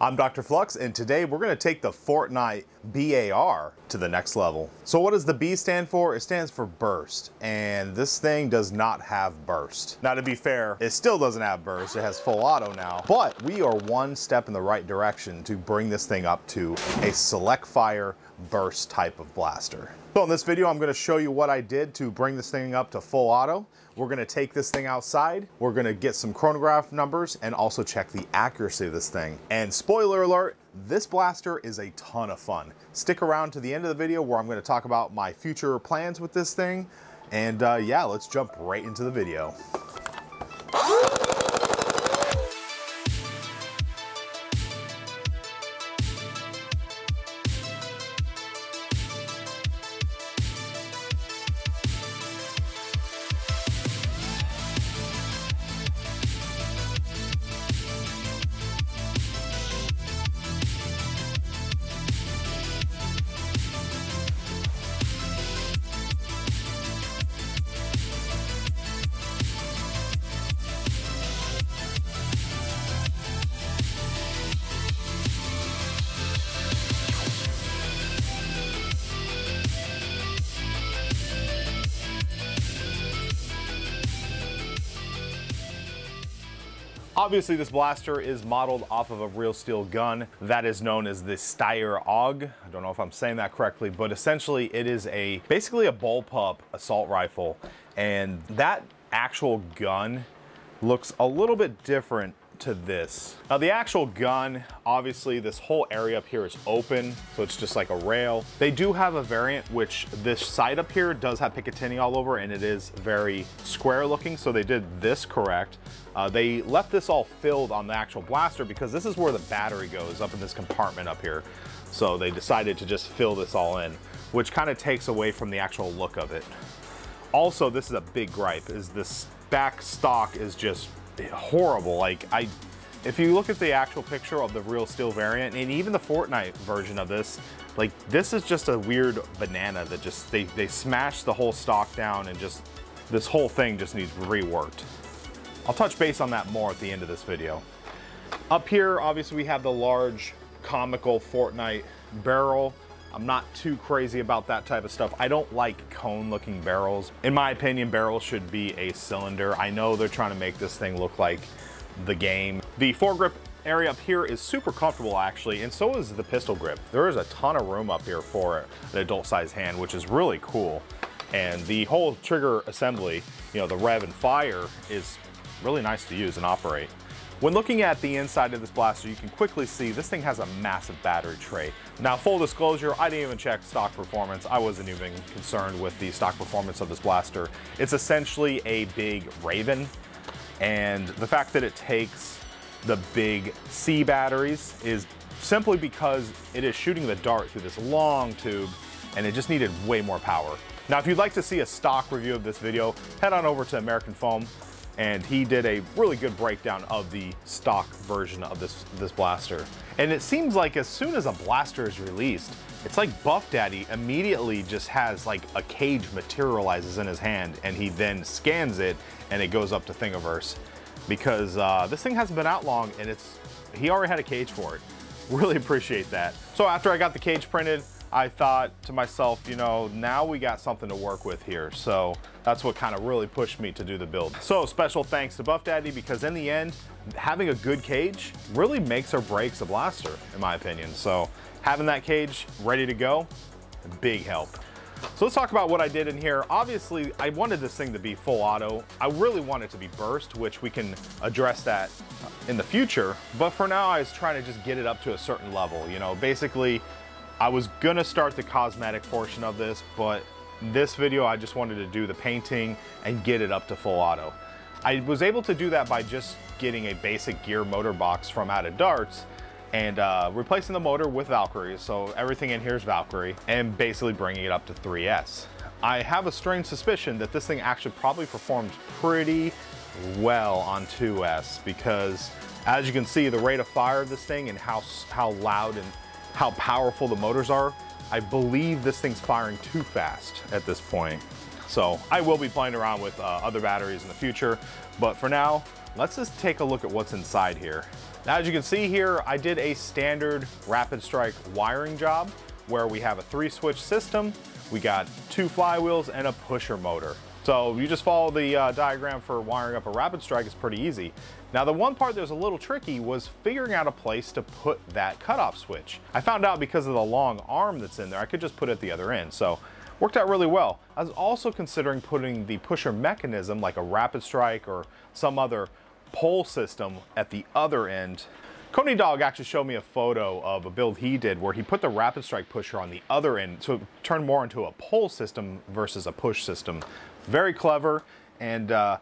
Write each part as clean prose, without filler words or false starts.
I'm DrFlux, and today we're going to take the Fortnite B-AR to the next level. So what does the B stand for? It stands for burst, and this thing does not have burst. Now, to be fair, it still doesn't have burst. It has full auto now, but we are one step in the right direction to bring this thing up to a select fire burst type of blaster. So in this video, I'm going to show you what I did to bring this thing up to full auto. We're going to take this thing outside. We're going to get some chronograph numbers and also check the accuracy of this thing. And spoiler alert, this blaster is a ton of fun. Stick around to the end of the video where I'm going to talk about my future plans with this thing. And yeah, let's jump right into the video. Obviously, this blaster is modeled off of a real steel gun that is known as the Nerf Aug. I don't know if I'm saying that correctly, but essentially it is basically a bullpup assault rifle. And that actual gun looks a little bit different to this. Now the actual gun, obviously this whole area up here is open, so it's just like a rail. They do have a variant, which this side up here does have Picatinny all over, and it is very square looking, so they did this correct. They left this all filled on the actual blaster because this is where the battery goes, up in this compartment up here. So they decided to just fill this all in, which kind of takes away from the actual look of it. Also, this is a big gripe, is this back stock is just horrible. Like, if you look at the actual picture of the real steel variant and even the Fortnite version of this, like, this is just a weird banana that just, they smashed the whole stock down, and just, this whole thing just needs reworked. I'll touch base on that more at the end of this video. Up here, obviously, we have the large comical Fortnite barrel. I'm not too crazy about that type of stuff. I don't like cone-looking barrels. In my opinion, barrels should be a cylinder. I know they're trying to make this thing look like the game. The foregrip area up here is super comfortable, actually, and so is the pistol grip. There is a ton of room up here for an adult-sized hand, which is really cool. And the whole trigger assembly, you know, the rev and fire, is really nice to use and operate. When looking at the inside of this blaster, you can quickly see this thing has a massive battery tray. Now, full disclosure, I didn't even check stock performance. I wasn't even concerned with the stock performance of this blaster. It's essentially a big Raven, and the fact that it takes the big C batteries is simply because it is shooting the dart through this long tube, and it just needed way more power. Now, if you'd like to see a stock review of this video, head on over to American Foam, and he did a really good breakdown of the stock version of this blaster. And it seems like as soon as a blaster is released, it's like Buffdaddy immediately just has like a cage materializes in his hand, and he then scans it and it goes up to Thingiverse, because this thing hasn't been out long, and he already had a cage for it. Really appreciate that. So after I got the cage printed, I thought to myself, you know, now we got something to work with here. So that's what kind of really pushed me to do the build. So special thanks to Buffdaddy, because in the end, having a good cage really makes or breaks a blaster, in my opinion. So having that cage ready to go, big help. So let's talk about what I did in here. Obviously, I wanted this thing to be full auto. I really want it to be burst, which we can address that in the future. But for now, I was trying to just get it up to a certain level. You know, basically, I was gonna start the cosmetic portion of this, but this video I just wanted to do the painting and get it up to full auto. I was able to do that by just getting a basic gear motor box from out of Darts and replacing the motor with Valkyrie. So everything in here is Valkyrie, and basically bringing it up to 3S. I have a strange suspicion that this thing actually probably performs pretty well on 2S, because as you can see, the rate of fire of this thing and how loud and how powerful the motors are, I believe this thing's firing too fast at this point. So I will be playing around with other batteries in the future, but for now, let's just take a look at what's inside here. Now, as you can see here, I did a standard rapid strike wiring job where we have a 3-switch system. We got 2 flywheels and a pusher motor. So you just follow the diagram for wiring up a rapid strike. It's pretty easy. Now, the one part that was a little tricky was figuring out a place to put that cutoff switch. I found out because of the long arm that's in there, I could just put it at the other end. So worked out really well. I was also considering putting the pusher mechanism like a rapid strike or some other pole system at the other end. Coney Dog actually showed me a photo of a build he did where he put the rapid strike pusher on the other end, so it turned more into a pole system versus a push system. Very clever, and I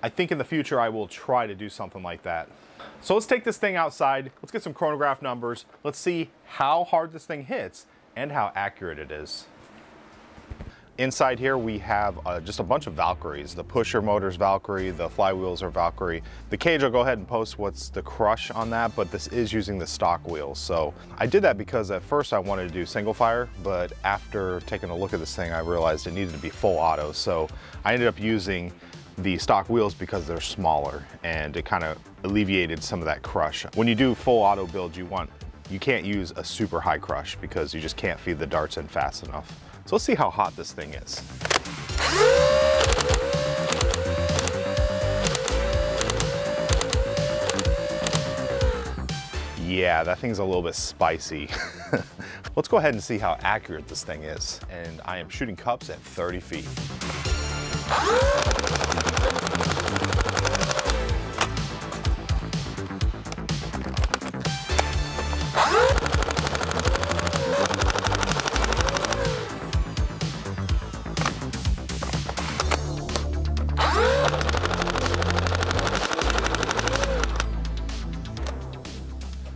think in the future I will try to do something like that. So let's take this thing outside, let's get some chronograph numbers, let's see how hard this thing hits and how accurate it is. Inside here we have just a bunch of Valkyries. The pusher motor's Valkyrie, the flywheels are Valkyrie. The cage, I'll go ahead and post what's the crush on that, but this is using the stock wheels. So I did that because at first I wanted to do single fire, but after taking a look at this thing, I realized it needed to be full auto. So I ended up using the stock wheels because they're smaller and it kind of alleviated some of that crush. When you do full auto build, you can't use a super high crush because you just can't feed the darts in fast enough. So let's see how hot this thing is. Yeah, that thing's a little bit spicy. Let's go ahead and see how accurate this thing is. And I am shooting cups at 30 feet.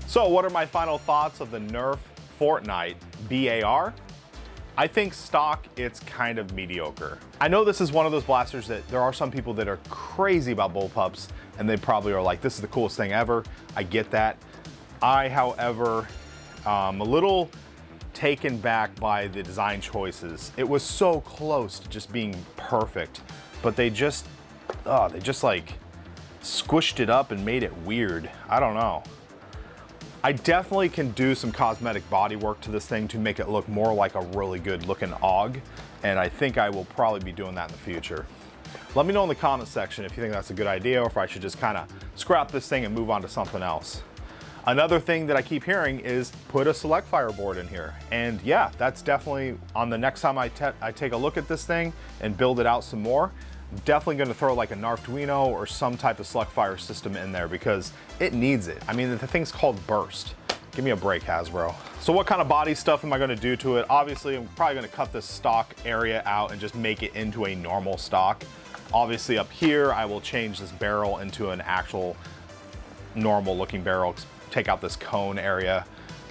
So what are my final thoughts of the Nerf Fortnite B-AR? I think stock, it's kind of mediocre. I know this is one of those blasters that there are some people that are crazy about bullpups and they probably are like, this is the coolest thing ever. I get that. I, however, am a little taken back by the design choices. It was so close to just being perfect, but they just like squished it up and made it weird. I don't know. I definitely can do some cosmetic body work to this thing to make it look more like a really good looking AUG, and I think I will probably be doing that in the future. Let me know in the comment section if you think that's a good idea or if I should just kind of scrap this thing and move on to something else. Another thing that I keep hearing is put a select fire board in here, and yeah, that's definitely on the next time I take a look at this thing and build it out some more. Definitely going to throw like a Narfduino or some type of select fire system in there because it needs it. I mean, the thing's called Burst. Give me a break, Hasbro. So what kind of body stuff am I going to do to it? Obviously, I'm probably going to cut this stock area out and just make it into a normal stock. Obviously up here, I will change this barrel into an actual normal looking barrel, take out this cone area.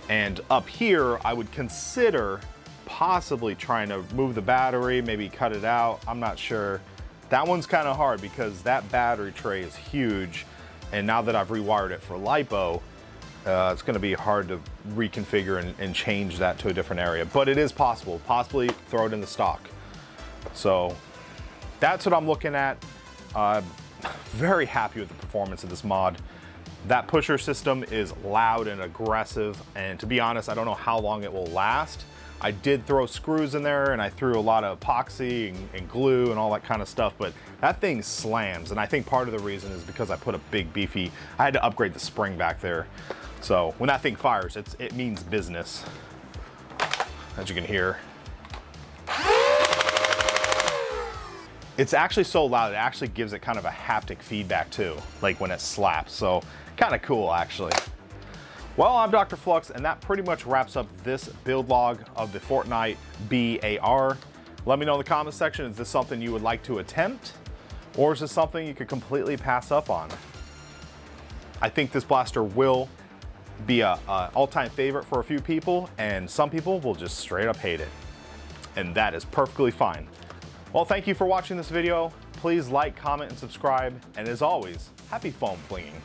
And up here, I would consider possibly trying to move the battery, maybe cut it out. I'm not sure. That one's kind of hard because that battery tray is huge, and now that I've rewired it for LiPo, it's going to be hard to reconfigure and change that to a different area, but it is possible. Possibly throw it in the stock. So that's what I'm looking at. Very happy with the performance of this mod. That pusher system is loud and aggressive, and to be honest, I don't know how long it will last. I did throw screws in there and I threw a lot of epoxy and glue and all that kind of stuff, but that thing slams. And I think part of the reason is because I put a big beefy, I had to upgrade the spring back there. So when that thing fires, it means business, as you can hear. It's actually so loud, it actually gives it kind of a haptic feedback too, like when it slaps. So kind of cool actually. Well, I'm DrFlux, and that pretty much wraps up this build log of the Fortnite B-AR. Let me know in the comment section, is this something you would like to attempt? Or is this something you could completely pass up on? I think this blaster will be an all-time favorite for a few people, and some people will just straight up hate it. And that is perfectly fine. Well, thank you for watching this video. Please like, comment, and subscribe. And as always, happy foam flinging.